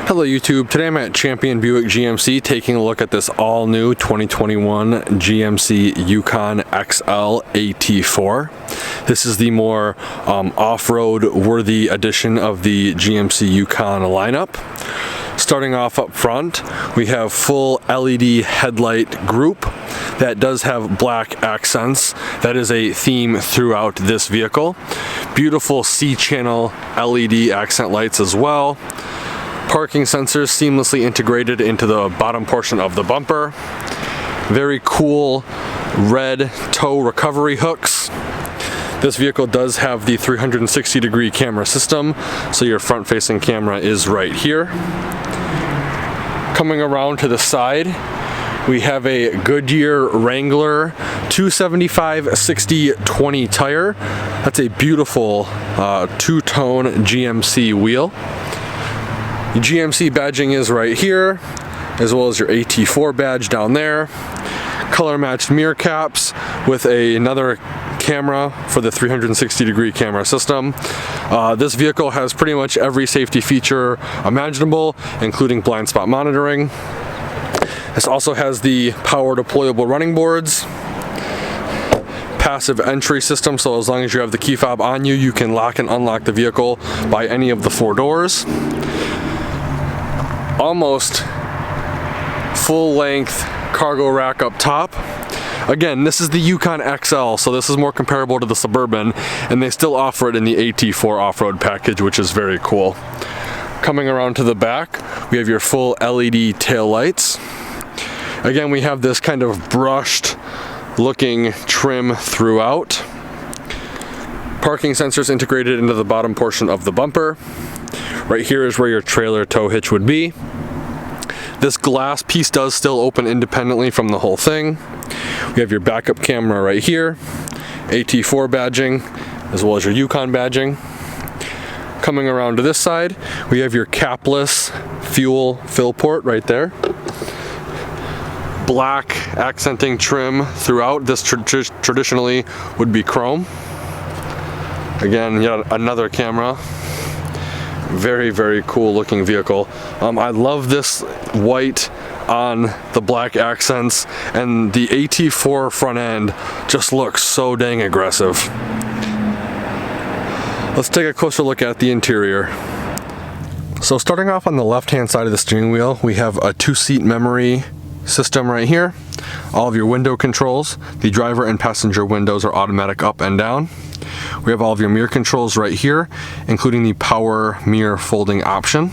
Hello YouTube, today I'm at Champion Buick GMC taking a look at this all new 2021 GMC Yukon XL AT4. This is the more off-road worthy edition of the GMC Yukon lineup. Starting off up front, we have full LED headlight group that does have black accents. That is a theme throughout this vehicle. Beautiful C-channel LED accent lights as well. Parking sensors seamlessly integrated into the bottom portion of the bumper. Very cool red tow recovery hooks. This vehicle does have the 360-degree camera system, so your front-facing camera is right here. Coming around to the side, we have a Goodyear Wrangler 275/60/20 tire. That's a beautiful two-tone GMC wheel. The GMC badging is right here, as well as your AT4 badge down there. Color matched mirror caps with another camera for the 360-degree camera system. This vehicle has pretty much every safety feature imaginable, including blind spot monitoring. This also has the power deployable running boards, passive entry system, so as long as you have the key fob on you, you can lock and unlock the vehicle by any of the four doors. Almost full-length cargo rack up top. Again, this is the Yukon XL, so this is more comparable to the Suburban, and they still offer it in the AT4 off-road package, which is very cool. Coming around to the back, we have your full LED tail lights. Again, we have this kind of brushed looking trim throughout. Parking sensors integrated into the bottom portion of the bumper. Right here is where your trailer tow hitch would be. This glass piece does still open independently from the whole thing. We have your backup camera right here, AT4 badging, as well as your Yukon badging. Coming around to this side, we have your capless fuel fill port right there. Black accenting trim throughout. This traditionally would be chrome. Again, yet another camera. Very, very cool looking vehicle. I love this white on the black accents, and the AT4 front end just looks so dang aggressive. Let's take a closer look at the interior. So starting off on the left hand side of the steering wheel, we have a 2-seat memory system right here. All of your window controls. The driver and passenger windows are automatic up and down. We have all of your mirror controls right here, including the power mirror folding option.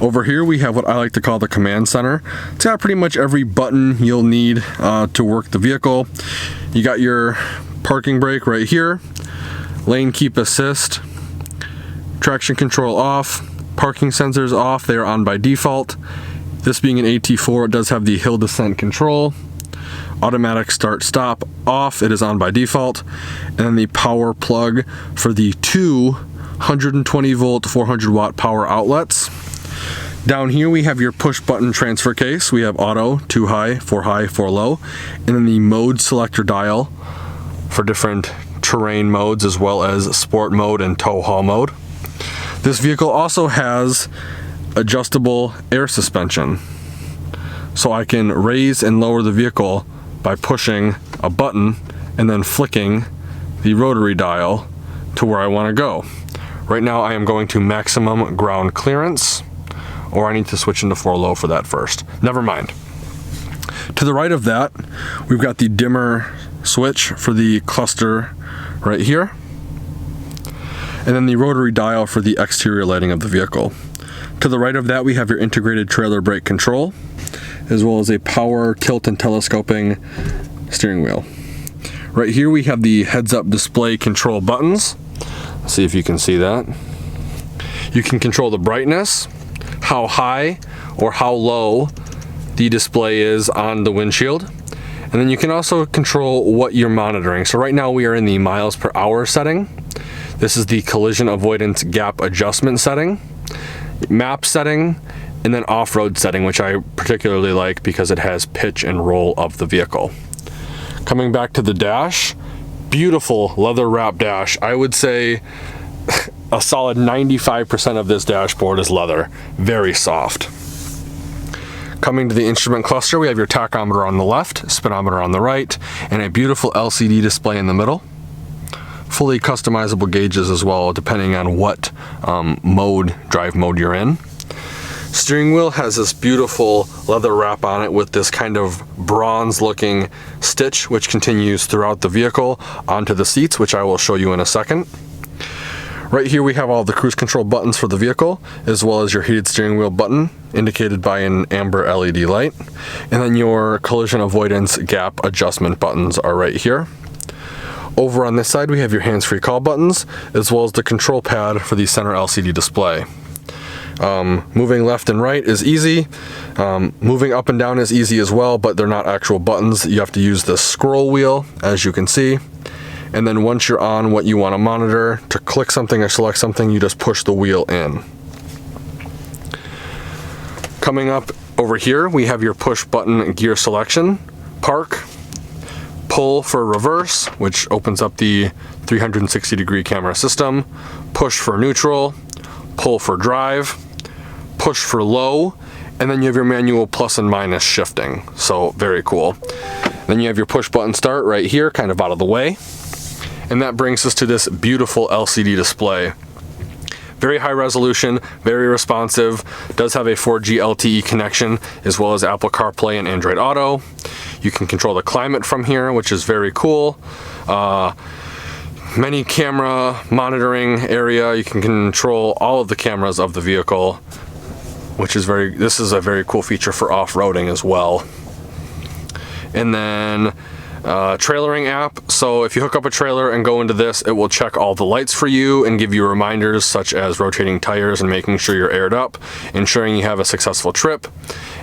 Over here we have what I like to call the command center. It's got pretty much every button you'll need to work the vehicle. You got your parking brake right here, lane keep assist, traction control off, parking sensors off, they are on by default. This being an AT4, it does have the hill descent control. Automatic start stop off, it is on by default. And then the power plug for the two 120 volt 400 watt power outlets. Down here we have your push button transfer case. We have auto, 2 high, 4 low, and then the mode selector dial for different terrain modes, as well as sport mode and tow haul mode. This vehicle also has adjustable air suspension, so I can raise and lower the vehicle by pushing a button and then flicking the rotary dial to where I want to go. Right now I am going to maximum ground clearance, or I need to switch into 4 low for that first. Never mind. To the right of that, we've got the dimmer switch for the cluster right here, and then the rotary dial for the exterior lighting of the vehicle. To the right of that, we have your integrated trailer brake control, as well as a power tilt and telescoping steering wheel. Right here we have the heads-up display control buttons. Let's see if you can see that. You can control the brightness, how high or how low the display is on the windshield, and then you can also control what you're monitoring. So right now we are in the miles per hour setting. This is the collision avoidance gap adjustment setting, map setting, and then off-road setting, which I particularly like because it has pitch and roll of the vehicle. Coming back to the dash, beautiful leather wrap dash. I would say a solid 95% of this dashboard is leather, very soft. Coming to the instrument cluster, we have your tachometer on the left, speedometer on the right, and a beautiful LCD display in the middle. Fully customizable gauges as well, depending on what drive mode you're in. Steering wheel has this beautiful leather wrap on it with this kind of bronze looking stitch, which continues throughout the vehicle onto the seats, which I will show you in a second. Right here we have all the cruise control buttons for the vehicle, as well as your heated steering wheel button, indicated by an amber LED light. And then your collision avoidance gap adjustment buttons are right here. Over on this side we have your hands-free call buttons, as well as the control pad for the center LCD display. Moving left and right is easy. Moving up and down is easy as well, but they're not actual buttons. You have to use the scroll wheel, as you can see. And then once you're on what you want to monitor, to click something or select something, you just push the wheel in. Coming up over here, we have your push button gear selection, park, pull for reverse, which opens up the 360-degree camera system, push for neutral, pull for drive, push for low, and then you have your manual plus and minus shifting. So very cool. Then you have your push button start right here, kind of out of the way. And that brings us to this beautiful LCD display. Very high resolution, very responsive, does have a 4G LTE connection, as well as Apple CarPlay and Android Auto. You can control the climate from here, which is very cool. Many camera monitoring area. You can control all of the cameras of the vehicle, which is this is a very cool feature for off-roading as well. And then trailering app. So if you hook up a trailer and go into this, it will check all the lights for you and give you reminders such as rotating tires and making sure you're aired up, ensuring you have a successful trip.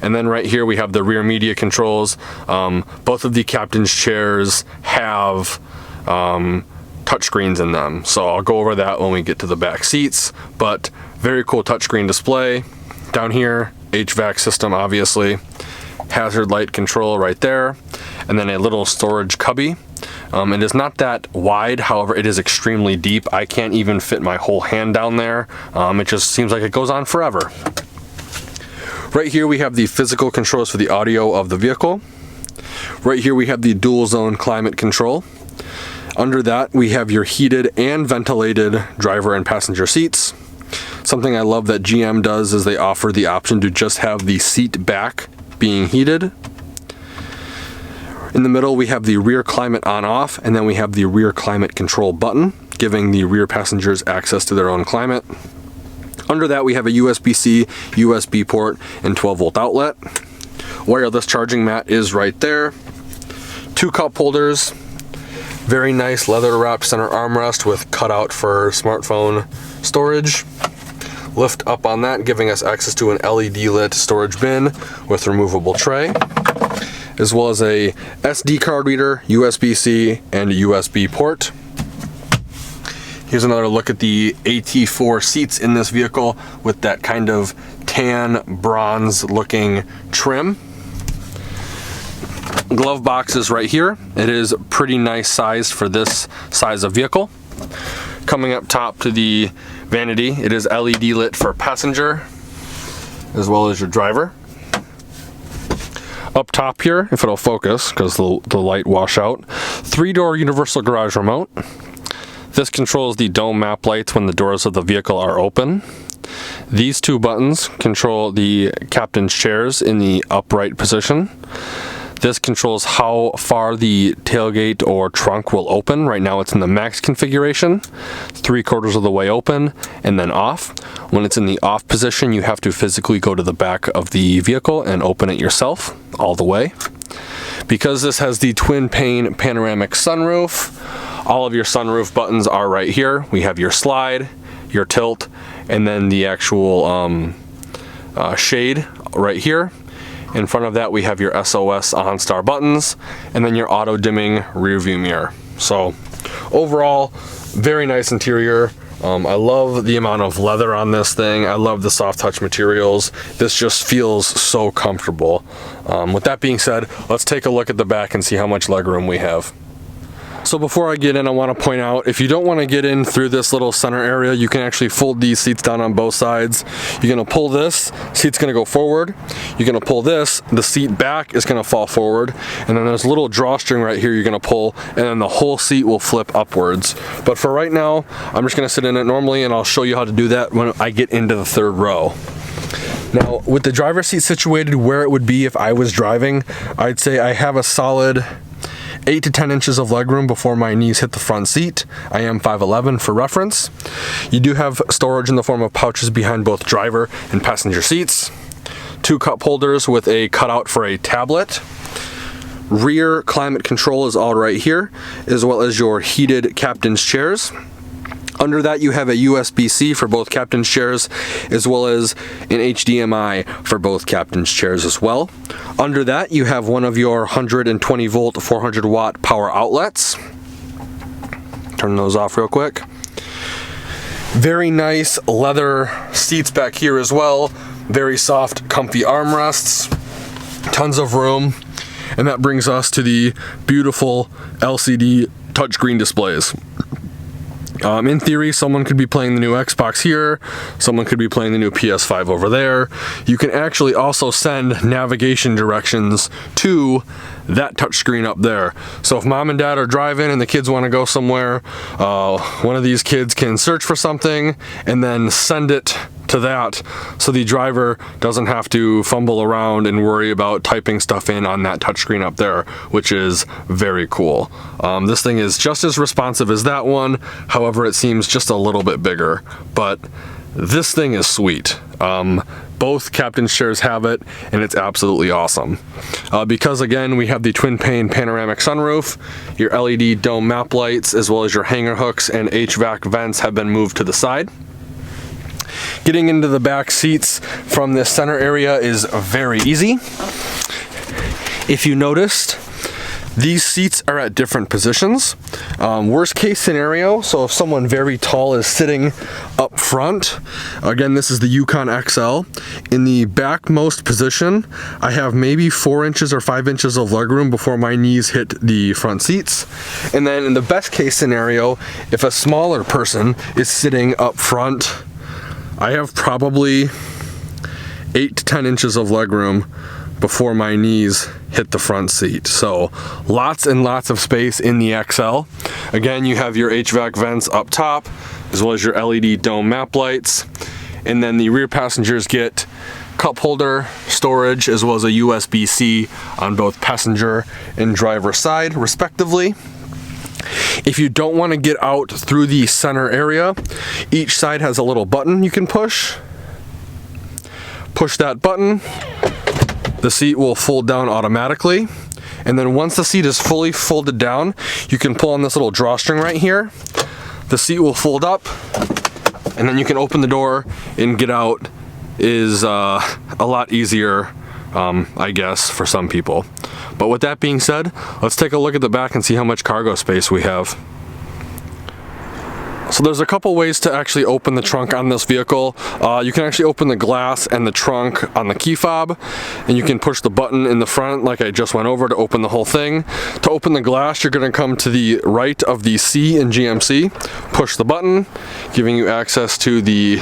And then right here we have the rear media controls. Both of the captain's chairs have touchscreens in them, so I'll go over that when we get to the back seats. But very cool touchscreen display. Down here, HVAC system, obviously. Hazard light control right there, and then a little storage cubby. It is not that wide, however it is extremely deep. I can't even fit my whole hand down there. It just seems like it goes on forever. Right here we have the physical controls for the audio of the vehicle. Right here we have the dual zone climate control. Under that we have your heated and ventilated driver and passenger seats. Something I love that GM does is they offer the option to just have the seat back being heated. In the middle we have the rear climate on off, and then we have the rear climate control button, giving the rear passengers access to their own climate. Under that we have a USB-C, USB port, and 12-volt outlet. Wireless charging mat is right there. 2 cup holders. Very nice leather wrapped center armrest with cutout for smartphone storage. Lift up on that, giving us access to an LED lit storage bin with removable tray, as well as a SD card reader, USB-C, and a USB port. Here's another look at the AT4 seats in this vehicle with that kind of tan bronze looking trim. Glove box is right here. It is pretty nice size for this size of vehicle. Coming up top to the vanity, it is LED lit for passenger as well as your driver. Up top here, if it'll focus because the light wash out, 3-door universal garage remote. This controls the dome map lights when the doors of the vehicle are open. These 2 buttons control the captain's chairs in the upright position. This controls how far the tailgate or trunk will open. Right now it's in the max configuration, 3/4 of the way open and then off. When it's in the off position, you have to physically go to the back of the vehicle and open it yourself all the way. Because this has the twin pane panoramic sunroof, all of your sunroof buttons are right here. We have your slide, your tilt, and then the actual shade right here. In front of that we have your SOS OnStar buttons, and then your auto dimming rear view mirror. So overall, very nice interior. I love the amount of leather on this thing. I love the soft touch materials. This just feels so comfortable. With that being said, let's take a look at the back and see how much legroom we have. So before I get in, I want to point out, if you don't want to get in through this little center area, you can actually fold these seats down on both sides. You're going to pull this, seat's going to go forward. You're going to pull this, the seat back is going to fall forward. And then there's a little drawstring right here you're going to pull, and then the whole seat will flip upwards. But for right now, I'm just going to sit in it normally, and I'll show you how to do that when I get into the third row. Now, with the driver's seat situated where it would be if I was driving, I'd say I have a solid 8 to 10 inches of legroom before my knees hit the front seat. I am 5'11" for reference. You do have storage in the form of pouches behind both driver and passenger seats. 2 cup holders with a cutout for a tablet. Rear climate control is all right here, as well as your heated captain's chairs. Under that, you have a USB-C for both captain's chairs, as well as an HDMI for both captain's chairs as well. Under that, you have one of your 120 volt, 400 watt power outlets. Turn those off real quick. Very nice leather seats back here as well. Very soft, comfy armrests. Tons of room. And that brings us to the beautiful LCD touchscreen displays. In theory, someone could be playing the new Xbox here, someone could be playing the new PS5 over there. You can actually also send navigation directions to that touchscreen up there. So if mom and dad are driving and the kids want to go somewhere, one of these kids can search for something and then send it to that, so the driver doesn't have to fumble around and worry about typing stuff in on that touchscreen up there, which is very cool. This thing is just as responsive as that one, however it seems just a little bit bigger, but this thing is sweet. Both captain's chairs have it, and it's absolutely awesome. Because again, we have the twin pane panoramic sunroof, your LED dome map lights, as well as your hanger hooks and HVAC vents have been moved to the side. Getting into the back seats from this center area is very easy. If you noticed, these seats are at different positions. Worst case scenario, so if someone very tall is sitting up front, again, this is the Yukon XL. In the backmost position, I have maybe 4 inches or 5 inches of legroom before my knees hit the front seats. And then in the best case scenario, if a smaller person is sitting up front, I have probably 8 to 10 inches of legroom before my knees hit the front seat. So lots and lots of space in the XL. Again, you have your HVAC vents up top, as well as your LED dome map lights. And then the rear passengers get cup holder storage, as well as a USB-C on both passenger and driver side, respectively. If you don't want to get out through the center area, each side has a little button you can push. Push that button, the seat will fold down automatically. And then once the seat is fully folded down, you can pull on this little drawstring right here. The seat will fold up, and then you can open the door and get out. Is a lot easier, I guess, for some people. But with that being said, let's take a look at the back and see how much cargo space we have. So there's a couple ways to actually open the trunk on this vehicle. You can actually open the glass and the trunk on the key fob, and you can push the button in the front like I just went over to open the whole thing. To open the glass, you're going to come to the right of the C in GMC, push the button, giving you access to the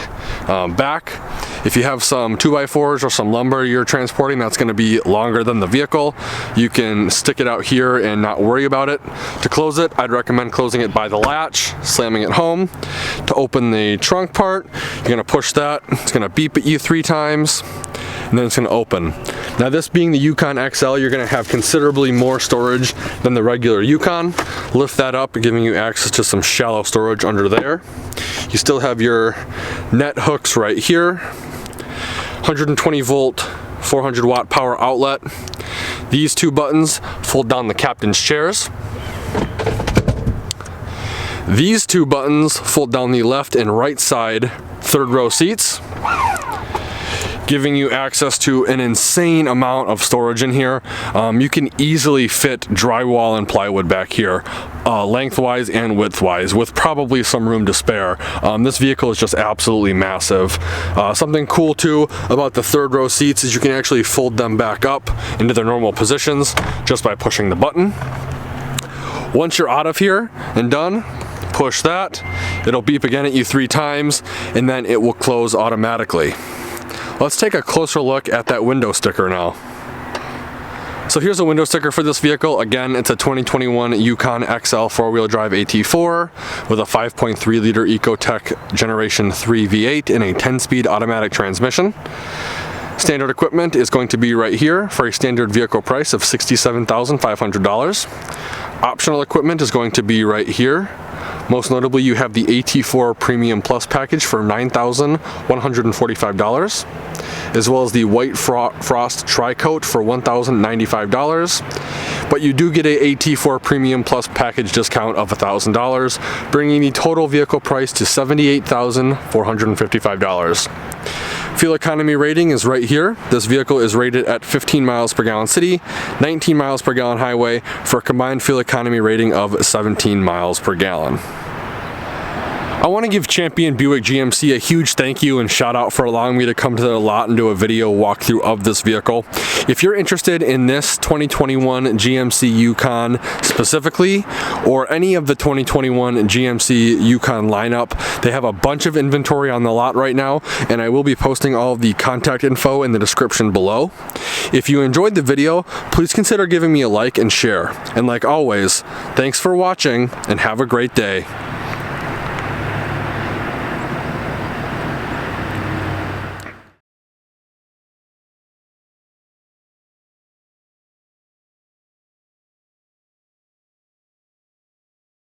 back. If you have some 2x4s or some lumber you're transporting that's going to be longer than the vehicle, you can stick it out here and not worry about it. To close it, I'd recommend closing it by the latch, slamming it home. To open the trunk part, you're going to push that. It's going to beep at you 3 times, and then it's going to open. Now, this being the Yukon XL, you're going to have considerably more storage than the regular Yukon. Lift that up, giving you access to some shallow storage under there. You still have your net hooks right here. 120 volt, 400 watt power outlet. These 2 buttons fold down the captain's chairs. These 2 buttons fold down the left and right side third row seats, giving you access to an insane amount of storage in here. You can easily fit drywall and plywood back here, lengthwise and widthwise, with probably some room to spare. This vehicle is just absolutely massive. Something cool too about the third row seats is you can actually fold them back up into their normal positions just by pushing the button. Once you're out of here and done, push that. It'll beep again at you 3 times, and then it will close automatically. Let's take a closer look at that window sticker now. So here's a window sticker for this vehicle. Again, it's a 2021 Yukon XL 4-wheel drive AT4 with a 5.3 liter Ecotec Generation 3 V8 and a 10-speed automatic transmission. Standard equipment is going to be right here for a standard vehicle price of $67,500. Optional equipment is going to be right here. Most notably, you have the AT4 Premium Plus package for $9,145, as well as the White Frost Tri-Coat for $1,095. But you do get a AT4 Premium Plus package discount of $1,000, bringing the total vehicle price to $78,455. Fuel economy rating is right here. This vehicle is rated at 15 miles per gallon city, 19 miles per gallon highway, for a combined fuel economy rating of 17 miles per gallon. I want to give Champion Buick GMC a huge thank you and shout out for allowing me to come to their lot and do a video walkthrough of this vehicle. If you're interested in this 2021 GMC Yukon specifically, or any of the 2021 GMC Yukon lineup, they have a bunch of inventory on the lot right now, and I will be posting all of the contact info in the description below. If you enjoyed the video, please consider giving me a like and share. And like always, thanks for watching and have a great day.